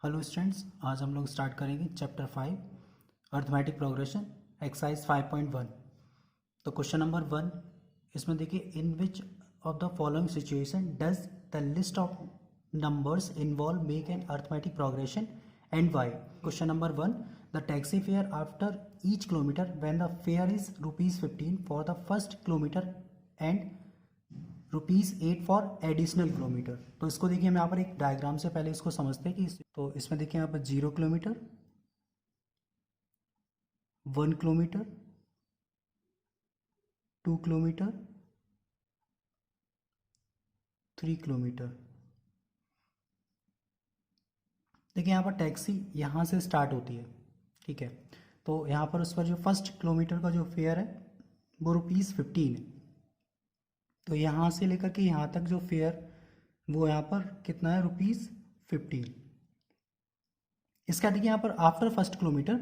Hello students, आज हम लोग स्टार्ट करेंगे चैप्टर 5 अर्थमेटिक प्रोग्रेशन एक्सरसाइज 5.1। तो क्वेश्चन नंबर 1 इसमें देखिए, in which of the following situation does the list of numbers involve make an arithmetic progression and why. Question number 1, the taxi fare after each kilometre when the fare is ₹15 for the first kilometre and ₹8 for additional kilometre. तो इसको देखिए, हम यहाँ पर एक diagram से पहले इसको समझते हैं कि तो इसमें देखिए यहाँ पर 0 किलोमीटर, 1 किलोमीटर, 2 किलोमीटर, 3 किलोमीटर। देखिए यहाँ पर टैक्सी यहाँ से स्टार्ट होती है, ठीक है। तो यहाँ पर उस पर जो फर्स्ट किलोमीटर का जो फेयर है वो ₹15 है। तो यहाँ से लेकर के यहाँ तक जो फेयर वो यहाँ पर कितना है, ₹15। इसका देखिए यहाँ पर after first kilometre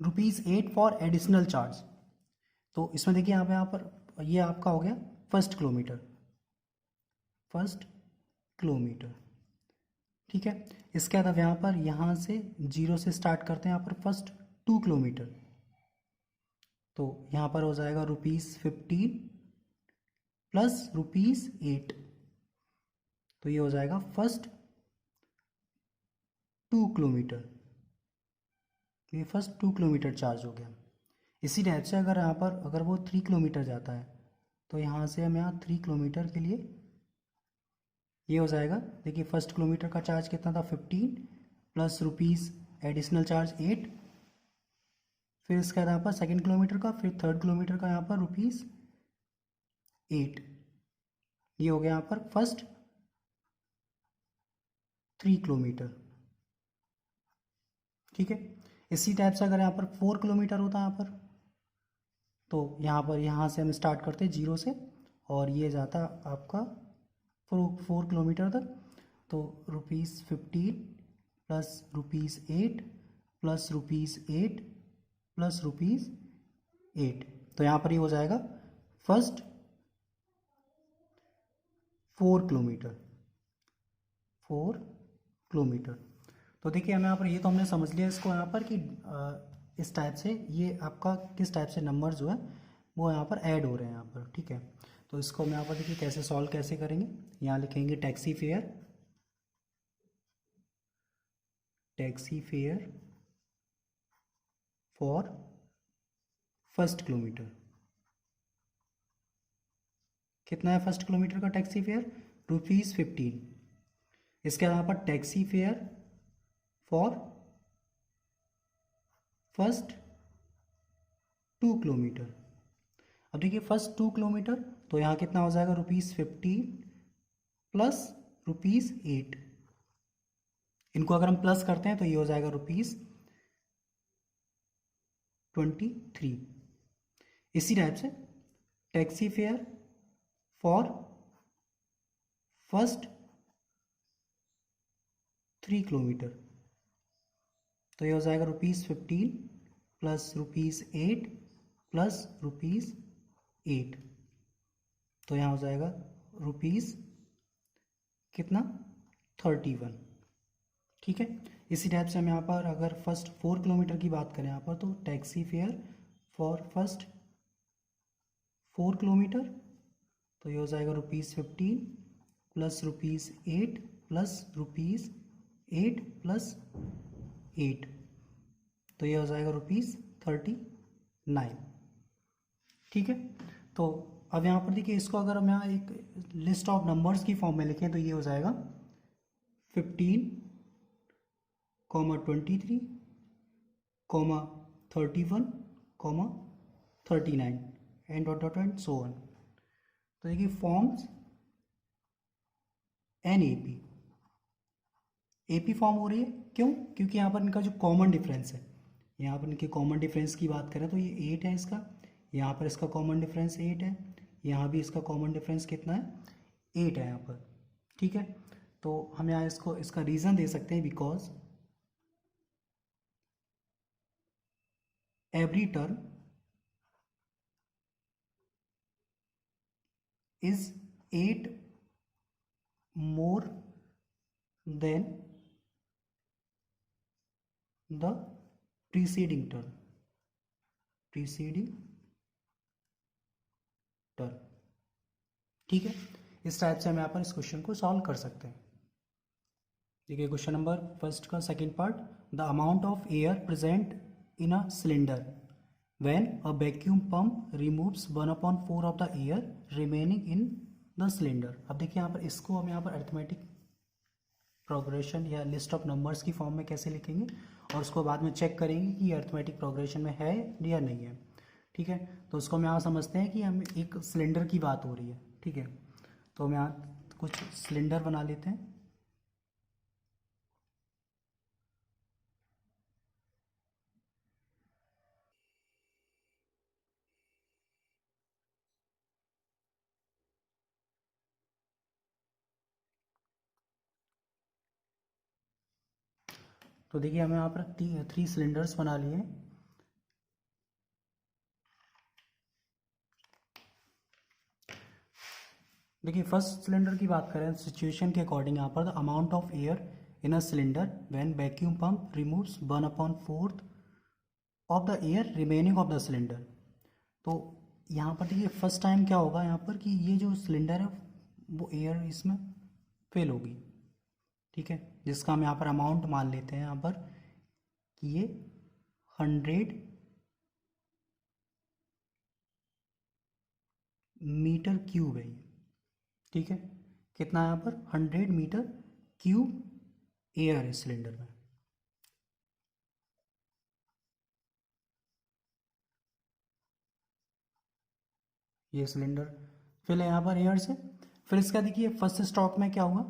₹8 for additional charge. तो इसमें देखिए यहाँ पर ये आपका हो गया फर्स्ट किलोमीटर, ठीक है। इसके बाद अब यहाँ पर यहाँ से 0 से स्टार्ट करते हैं, यहाँ पर फर्स्ट 2 किलोमीटर। तो यहाँ पर हो जाएगा ₹15 प्लस ₹8। तो ये हो जाएगा फर्स्ट 2 किलोमीटर। ये फर्स्ट 2 किलोमीटर चार्ज हो गया। इसी टाइप से अगर वो 3 किलोमीटर जाता है तो यहाँ से हम यहाँ 3 किलोमीटर के लिए ये हो जाएगा। देखिए फर्स्ट किलोमीटर का चार्ज कितना था, 15 प्लस रुपीज़ एडिशनल चार्ज 8। फिर इसके बाद यहाँ पर सेकेंड किलोमीटर का, फिर थर्ड किलोमीटर का यहाँ पर ₹8। ये हो गया यहाँ पर फर्स्ट 3 किलोमीटर, ठीक है। इसी टाइप से अगर यहाँ पर 4 किलोमीटर होता है यहाँ पर, तो यहाँ से हम स्टार्ट करते हैं 0 से और ये जाता आपका 4 किलोमीटर तक। तो ₹15 प्लस ₹8 प्लस ₹8 प्लस ₹8। तो यहाँ पर ये हो जाएगा फर्स्ट 4 किलोमीटर। तो देखिए हमें यहाँ पर ये तो हमने समझ लिया इसको यहाँ पर कि इस टाइप से ये आपका किस टाइप से नंबर जो है वो यहाँ पर ऐड हो रहे हैं यहाँ पर, ठीक है। तो इसको हम यहाँ पर देखिए कैसे सॉल्व कैसे करेंगे। यहाँ लिखेंगे taxi fare for first kilometre. कितना है फर्स्ट किलोमीटर का टैक्सी फेयर, ₹15। इसके यहाँ पर taxi fare for first 2 kilometre. अब देखिए फर्स्ट 2 किलोमीटर तो यहाँ कितना हो जाएगा, ₹15 प्लस ₹8। इनको अगर हम प्लस करते हैं तो ये हो जाएगा ₹23। इसी टाइप से taxi fare for first 3 kilometre. तो ये हो जाएगा ₹15 प्लस ₹8 प्लस ₹8। तो यहाँ हो जाएगा रुपीज़ कितना, 31, ठीक है। इसी टाइप से हम यहाँ पर अगर फर्स्ट 4 किलोमीटर की बात करें यहाँ पर, तो taxi fare for first 4 kilometre तो ये हो जाएगा ₹15 प्लस ₹8 प्लस ₹8 प्लस 8। तो ये हो जाएगा ₹39, ठीक है। तो अब यहाँ पर देखिए इसको अगर हम यहाँ एक लिस्ट ऑफ नंबर्स की फॉर्म में लिखें तो ये हो जाएगा 15, 23, 31, 39 and dot dot and so on. तो देखिए फॉर्म्स एपी फॉर्म हो रही है, क्यों? क्योंकि यहाँ पर इनका जो कॉमन डिफरेंस है, यहाँ पर इनके कॉमन डिफरेंस की बात करें तो ये 8 है इसका, यहाँ पर इसका कॉमन डिफरेंस 8 है, यहाँ भी इसका कॉमन डिफरेंस कितना है, 8 है यहाँ पर, ठीक है। तो हम यहाँ इसका रीज़न दे सकते हैं, because every term is 8 more than the preceding term, preceding term. ठीक है, इस टाइप से हम यहाँ पर इस क्वेश्चन को सॉल्व कर सकते हैं। देखिए क्वेश्चन नंबर फर्स्ट का second part, the amount of air present in a cylinder when a vacuum pump removes 1/4 of the air remaining in the cylinder. अब देखिए यहाँ पर इसको हम यहाँ पर अरिथमेटिक प्रोग्रेशन या लिस्ट ऑफ नंबर्स की फॉर्म में कैसे लिखेंगे और उसको बाद में चेक करेंगे कि ये अरिथमेटिक प्रोग्रेशन में है या नहीं है। ठीक है, तो उसको हम यहाँ समझते हैं कि हम एक सिलेंडर की बात हो रही है। ठीक है, तो हम यहाँ कुछ सिलेंडर बना लेते हैं। तो देखिए हमें यहाँ पर 3 सिलेंडर्स बना लिए हैं। देखिए फर्स्ट सिलेंडर की बात करें, सिचुएशन के अकॉर्डिंग यहाँ पर the amount of air in a cylinder when vacuum pump removes 1/4 of the air remaining of the cylinder. तो यहाँ पर देखिए फर्स्ट टाइम क्या होगा यहाँ पर कि ये जो सिलेंडर है वो एयर इसमें फिल होगी। ठीक है, जिसका हम यहाँ पर अमाउंट मान लेते हैं यहाँ पर कि ये 100 मीटर क्यूब है ये। ठीक है, कितना यहाँ पर 100 मीटर क्यूब एयर है सिलेंडर में। ये सिलेंडर फिल है यहाँ पर एयर से। फिर इसका देखिए फर्स्ट स्ट्रोक में क्या हुआ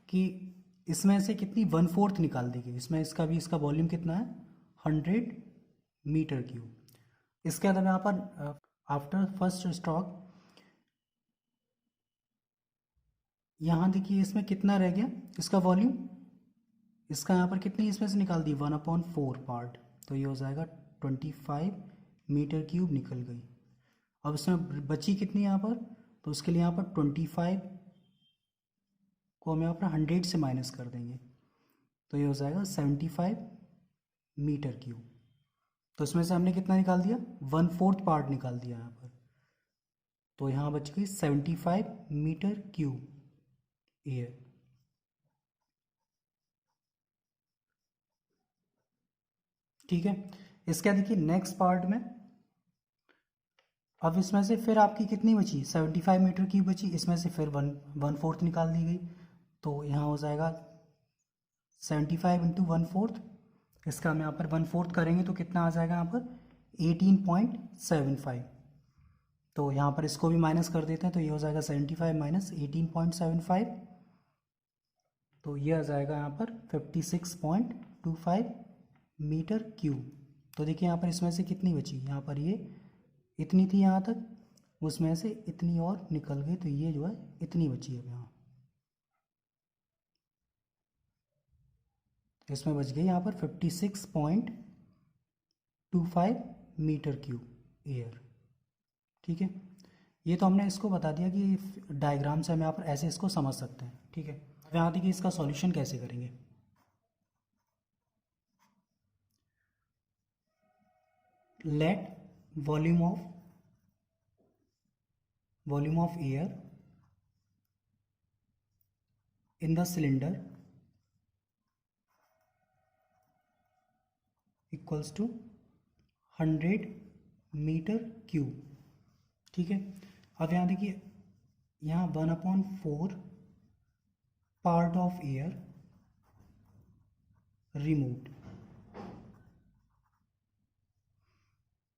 कि इसमें से कितनी 1/4 निकाल दी गई। इसमें इसका भी इसका वॉल्यूम कितना है 100 मीटर क्यूब। इसके बाद यहाँ पर आफ्टर फर्स्ट स्ट्रोक यहाँ देखिए इसमें कितना रह गया इसका वॉल्यूम, इसका यहाँ पर कितनी इसमें से निकाल दी 1/4 पार्ट, तो ये हो जाएगा 25 मीटर क्यूब निकल गई। अब इसमें बची कितनी यहाँ पर, तो उसके लिए यहाँ पर 25 को हम यहाँ पर 100 से माइनस कर देंगे, तो ये हो जाएगा 75 मीटर क्यूब। तो इसमें से हमने कितना निकाल दिया 1/4 पार्ट निकाल दिया यहाँ पर, तो यहाँ बच गई 75 मीटर क्यूब एयर। ठीक है, इसका देखिए नेक्स्ट पार्ट में अब इसमें से फिर आपकी कितनी बची 75 मीटर की बची, इसमें से फिर 1/4 निकाल दी गई, तो यहाँ हो जाएगा 75 इंटू 1/4। इसका हम यहाँ पर 1/4 करेंगे तो कितना आ जाएगा यहाँ पर 18.75। तो यहाँ पर इसको भी माइनस कर देते हैं, तो ये हो जाएगा 75 माइनस 18.75, तो ये आ जाएगा यहाँ पर 56.25 मीटर क्यूब। तो देखिए यहाँ पर इसमें से कितनी बची, यहाँ पर ये इतनी थी यहाँ तक, उसमें से इतनी और निकल गई, तो ये जो है इतनी बची है यहाँ, इसमें बच गई यहाँ पर 56.25 मीटर क्यूब एयर। ठीक है, ये तो हमने इसको बता दिया कि डायग्राम से हम यहाँ पर ऐसे इसको समझ सकते हैं। ठीक है, अब यहाँ देखिए इसका सॉल्यूशन कैसे करेंगे। Let volume of air in the cylinder equals to 100 metre cube. ठीक है, अब यहाँ देखिए यहाँ 1/4 पार्ट ऑफ एयर रिमूव्ड,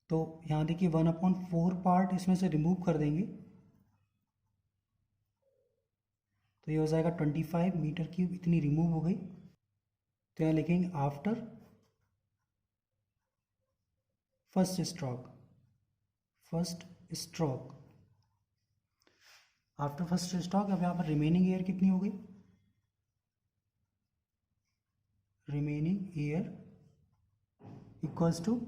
तो यहाँ देखिए 1/4 पार्ट इसमें से रिमूव कर देंगे, तो ये हो जाएगा 25 मीटर क्यूब, इतनी रिमूव हो गई। तो यहाँ लिखेंगे after first stroke, after first stroke. अब यहाँ पर रिमेनिंग एयर कितनी हो गई, remaining air equals to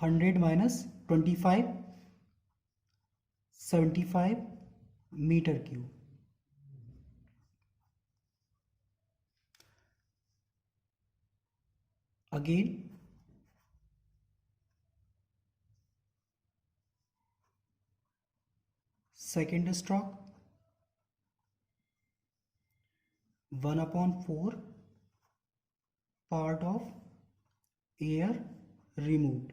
100 minus 25 75 metre cube. Again second stroke 1/4 part of air removed,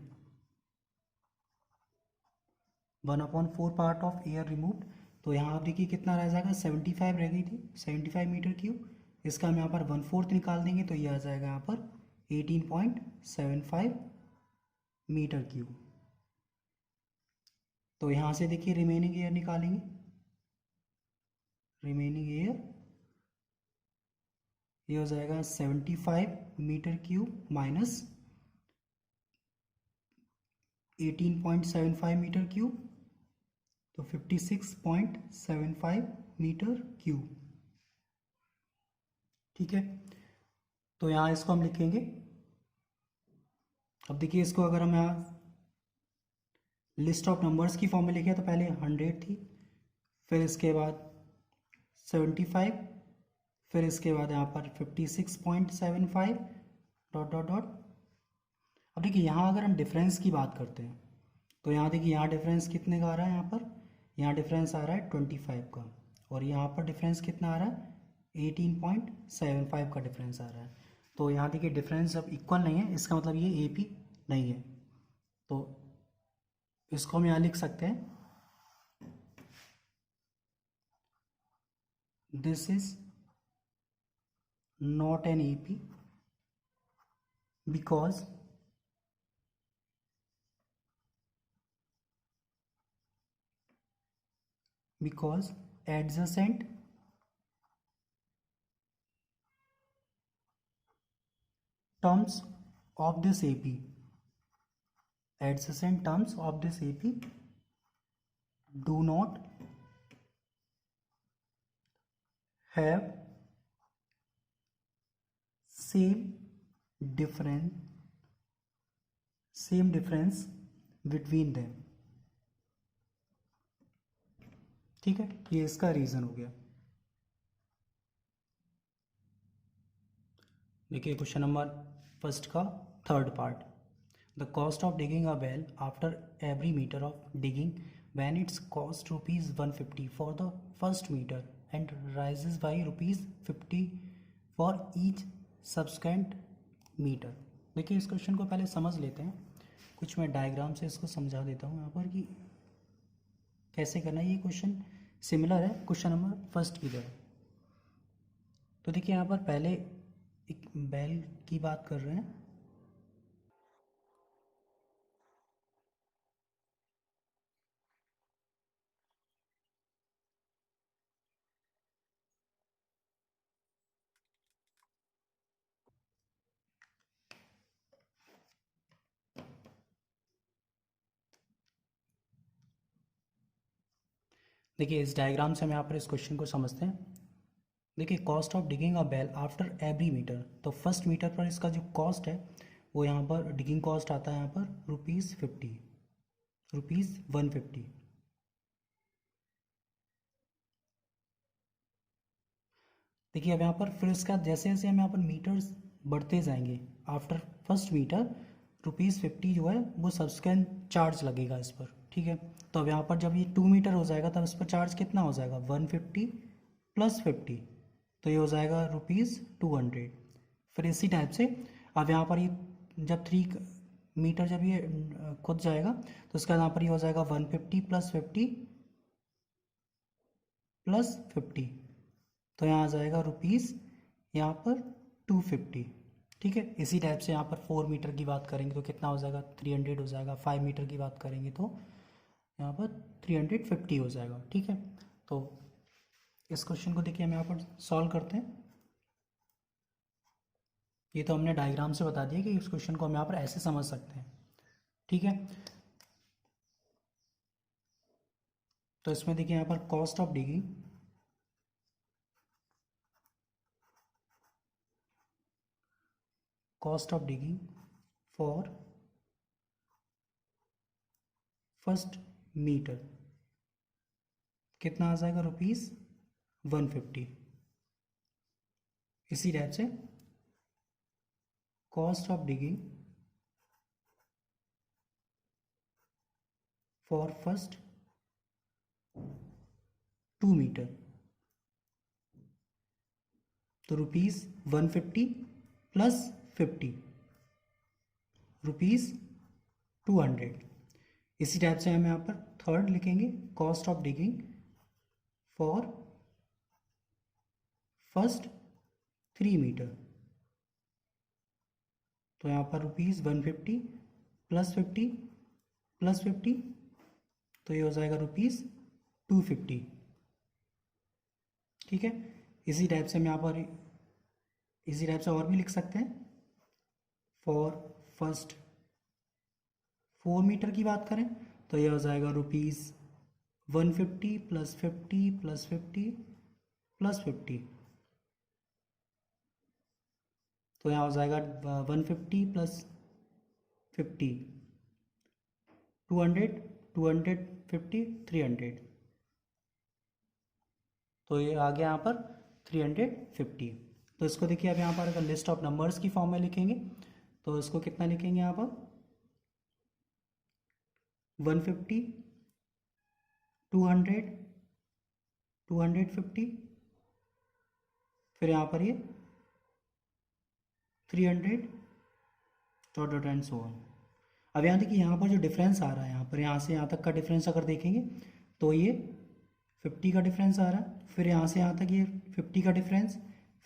1/4 part of air removed. तो यहाँ आप देखिए कितना रह जाएगा, 75 रह गई थी, 75 मीटर क्यूब। इसका हम यहाँ पर 1/4 निकाल देंगे तो ये आ जाएगा यहाँ पर 18.75 मीटर क्यूब। तो यहाँ से देखिए रिमेनिंग एयर निकालेंगे, रिमेनिंग एयर ये हो जाएगा 75 metre cube minus 18.75 metre cube, तो 56.75 मीटर क्यूब। ठीक है, तो यहाँ इसको हम लिखेंगे। अब देखिए इसको अगर हम यहाँ लिस्ट ऑफ नंबर्स की फॉर्म में लिखे तो पहले 100 थी, फिर इसके बाद 75, फिर इसके बाद यहाँ पर 56.75 डॉट डॉट डॉट। अब देखिए यहाँ अगर हम डिफरेंस की बात करते हैं तो यहाँ देखिए यहाँ डिफरेंस कितने का आ रहा है, यहाँ डिफरेंस आ रहा है 25 का, और यहाँ पर डिफरेंस कितना आ रहा है 18.75 का डिफरेंस आ रहा है। तो यहाँ देखिए डिफरेंस अब इक्वल नहीं है, इसका मतलब ये AP नहीं है, तो इसको हम यहाँ लिख सकते हैं this is not an AP because adjacent terms of this AP, adjacent terms of this AP do not have same difference between them। ठीक है, ये इसका रीजन हो गया। देखिए क्वेश्चन नंबर फर्स्ट का third part, the cost of digging a well after every metre of digging when its cost ₹150 for the first meter and rises by ₹50 for each subsequent meter। देखिए इस question को पहले समझ लेते हैं, कुछ मैं डायग्राम से इसको समझा देता हूँ यहाँ पर कि कैसे करना है। ये क्वेश्चन सिमिलर है क्वेश्चन नंबर फर्स्ट की तरह। तो देखिए यहाँ पर पहले एक बेल की बात कर रहे हैं। देखिए इस डायग्राम से हम यहाँ पर इस क्वेश्चन को समझते हैं। देखिए cost of digging a well after every metre, तो फर्स्ट मीटर पर इसका जो कॉस्ट है वो यहाँ पर डिगिंग कॉस्ट आता है यहाँ पर ₹50, ₹150। देखिए अब यहाँ पर फिर इसका जैसे जैसे हम यहाँ पर मीटर्स बढ़ते जाएंगे, आफ्टर फर्स्ट मीटर ₹50 जो है वो सब्सक्वेंट चार्ज लगेगा इस पर। ठीक है, तो अब यहाँ पर जब ये 2 मीटर हो जाएगा तब इस पर चार्ज कितना हो जाएगा 150 + 50, तो ये हो जाएगा ₹200। फिर इसी टाइप से अब यहाँ पर ये जब 3 मीटर जब ये खुद जाएगा तो इसका यहाँ पर ये हो जाएगा 150 + 50 + 50, तो यहाँ आ जाएगा रुपीज़ यहाँ पर 250। ठीक है, इसी टाइप से यहाँ पर 4 मीटर की बात करेंगे तो कितना हो जाएगा 300 हो जाएगा। 5 मीटर की बात करेंगे तो यहाँ पर 350 हो जाएगा। ठीक है, तो इस क्वेश्चन को देखिए हम यहाँ पर सॉल्व करते हैं। ये तो हमने डायग्राम से बता दिया कि इस क्वेश्चन को हम यहाँ पर ऐसे समझ सकते हैं। ठीक है, तो इसमें देखिए यहाँ पर cost of digging for first metre कितना आ जाएगा ₹150। इसी टाइप से cost of digging for first 2 metre, तो ₹150 प्लस 50 ₹200। इसी टाइप से हम यहाँ पर थर्ड लिखेंगे, cost of digging for first 3 metre, तो यहाँ पर ₹150 प्लस 50 प्लस 50, तो ये हो जाएगा ₹250। ठीक है, इसी टाइप से हम यहाँ पर इसी टाइप से और भी लिख सकते हैं। फॉर फर्स्ट 4 मीटर की बात करें तो ये हो जाएगा ₹150 प्लस 50 प्लस 50 प्लस 50, तो यहाँ हो जाएगा 150 प्लस 50 200 250 300, तो ये आ गया यहाँ पर 350। तो इसको देखिए अब यहाँ पर अगर लिस्ट ऑफ नंबर्स की फॉर्म में लिखेंगे तो इसको कितना लिखेंगे यहाँ पर 150 200 250, फिर यहाँ पर ये 300 डॉट एंड सो ऑन। अब यहाँ देखिए यहाँ पर जो डिफरेंस आ रहा है, यहाँ पर यहाँ से यहाँ तक का डिफरेंस अगर देखेंगे तो ये 50 का डिफरेंस आ रहा है, फिर यहाँ से यहाँ तक ये 50 का डिफरेंस,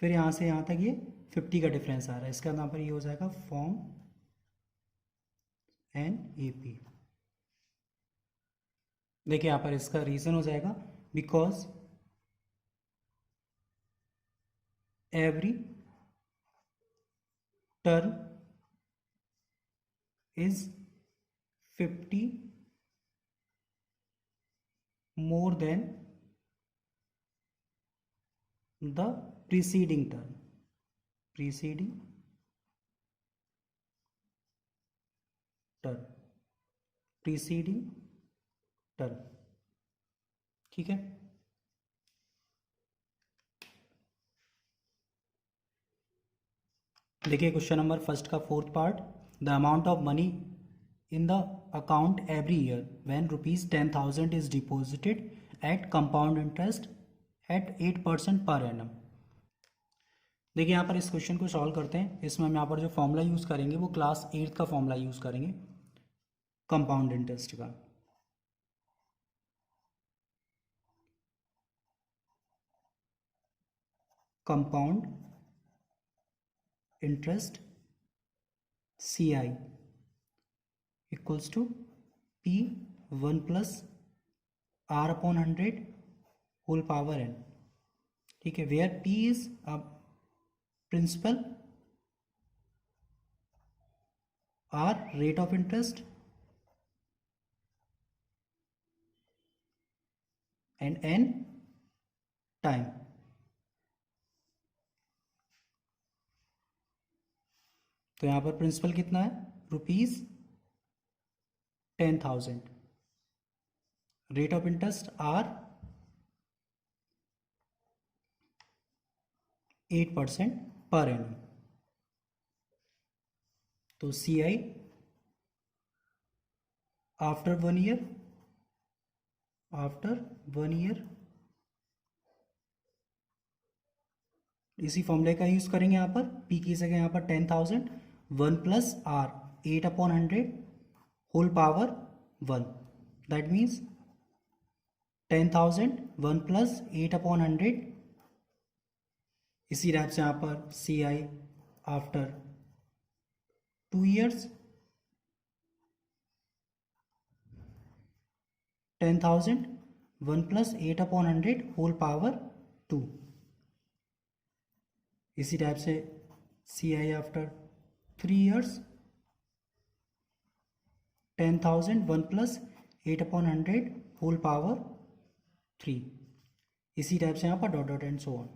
फिर यहाँ से यहाँ तक ये 50 का डिफरेंस आ रहा है। इसका यहाँ पर ये हो जाएगा फॉर्म NAP। देखिए यहाँ पर इसका रीज़न हो जाएगा because every term is 50 more than the preceding term, preceding term, preceding term। ठीक है, देखिए क्वेश्चन नंबर फर्स्ट का fourth part, the amount of money in the account every year when ₹10,000 is deposited at compound interest at 8% per annum। देखिए यहाँ पर इस question को solve करते हैं। इसमें हम यहाँ पर जो फॉर्मूला यूज़ करेंगे वो क्लास 8 का फॉर्मूला यूज़ करेंगे कंपाउंड इंटरेस्ट का। Compound interest CI equals to P1 plus R/100 whole power n। ठीक है, where P is principal, R rate of interest and n time. तो यहाँ पर प्रिंसिपल कितना है ₹10,000, rate of interest R 8% per annum. तो CI after 1 year, इसी फॉर्मूले का यूज करेंगे। यहाँ पर P की जगह यहाँ पर 10,000 1 plus R 8/100 whole power 1, that means 10,000 1 plus 8/100। इसी टाइप से यहाँ पर CI after 2 years 10,000 1 plus 8/100 whole power 2। इसी टाइप से CI after 3 years 10,000 1 plus 8/100 whole power 3। इसी टाइप से यहाँ पर डॉट एंड सो ऑन।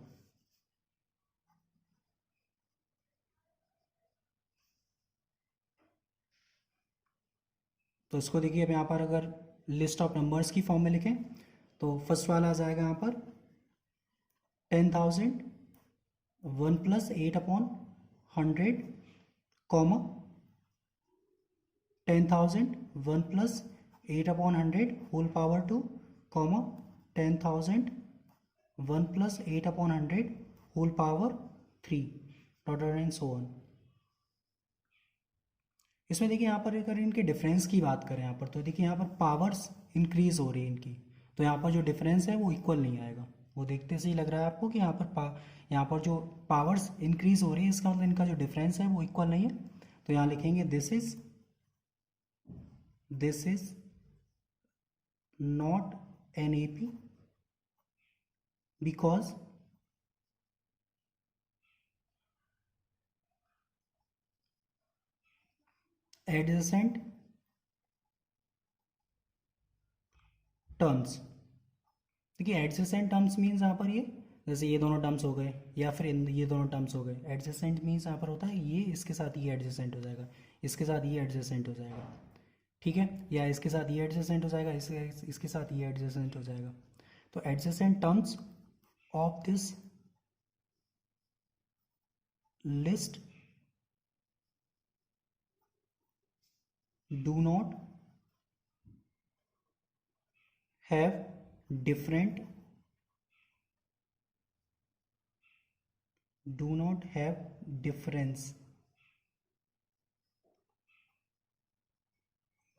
तो इसको देखिए अब यहाँ पर अगर लिस्ट ऑफ नंबर्स की फॉर्म में लिखें तो फर्स्ट वाला आ जाएगा यहाँ पर 10,000 1 plus 8/100 comma 10,000 1 plus 8/100 whole power 2 comma 10,000 1 plus 8/100 whole power 3 dot and so on. इसमें देखिए यहाँ पर अगर इनके डिफरेंस की बात करें यहाँ पर, तो देखिए यहाँ पर पावर्स इंक्रीज हो रही है इनकी, तो यहाँ पर जो डिफरेंस है वो इक्वल नहीं आएगा। वो देखते से ही लग रहा है आपको कि यहाँ पर जो पावर्स इंक्रीज हो रही है, इसका मतलब इनका जो डिफरेंस है वो इक्वल नहीं है। तो यहाँ लिखेंगे this is not an AP because adjacent terms. देखिए एडजेसेंट टर्म्स मीन्स यहाँ पर ये, जैसे ये दोनों टर्म्स हो गए या फिर ये दोनों टर्म्स हो गए। एडजेसेंट मीन्स यहाँ पर होता है ये इसके साथ ये एडजेसेंट हो जाएगा, इसके साथ ये एडजेसेंट हो जाएगा, ठीक है, या इसके साथ ये एडजेसेंट हो जाएगा, इसके साथ ये एडजेसेंट हो जाएगा। तो adjacent terms of this list do not have different do not have difference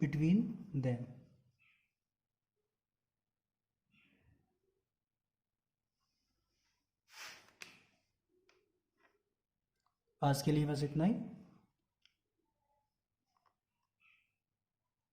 between them। आज के लिए बस इतना ही।